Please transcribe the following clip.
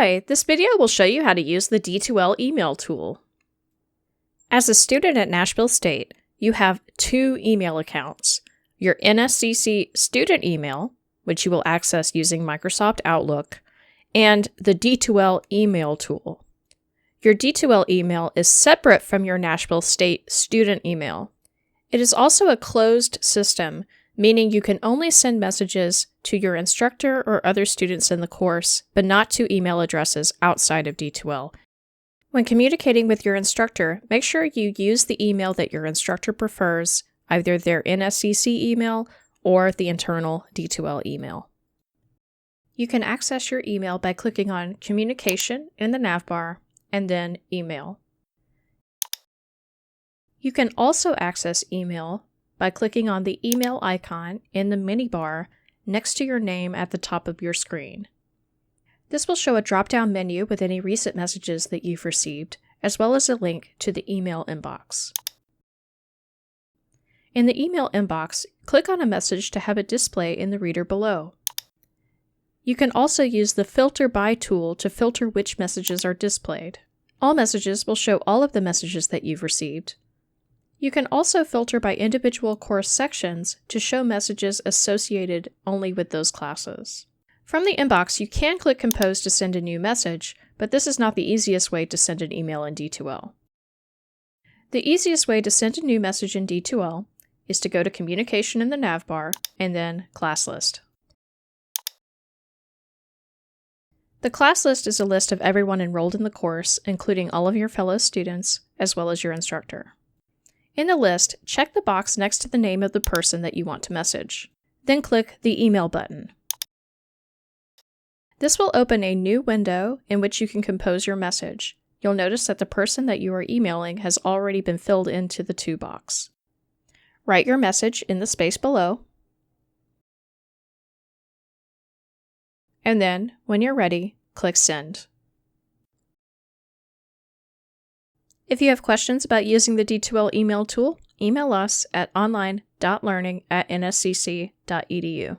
Hi, this video will show you how to use the D2L email tool. As a student at Nashville State, you have two email accounts, your NSCC student email, which you will access using Microsoft Outlook, and the D2L email tool. Your D2L email is separate from your Nashville State student email. It is also a closed system, meaning you can only send messages to your instructor or other students in the course, but not to email addresses outside of D2L. When communicating with your instructor, make sure you use the email that your instructor prefers, either their NSCC email or the internal D2L email. You can access your email by clicking on Communication in the navbar and then Email. You can also access email by clicking on the email icon in the mini bar next to your name at the top of your screen. This will show a drop-down menu with any recent messages that you've received, as well as a link to the email inbox. In the email inbox, click on a message to have it display in the reader below. You can also use the Filter By tool to filter which messages are displayed. All messages will show all of the messages that you've received. You can also filter by individual course sections to show messages associated only with those classes. From the inbox, you can click Compose to send a new message, but this is not the easiest way to send an email in D2L. The easiest way to send a new message in D2L is to go to Communication in the navbar and then Class List. The class list is a list of everyone enrolled in the course, including all of your fellow students, as well as your instructor. In the list, check the box next to the name of the person that you want to message. Then click the Email button. This will open a new window in which you can compose your message. You'll notice that the person that you are emailing has already been filled into the To box. Write your message in the space below. And then, when you're ready, click Send. If you have questions about using the D2L email tool, email us at online.learning@nscc.edu.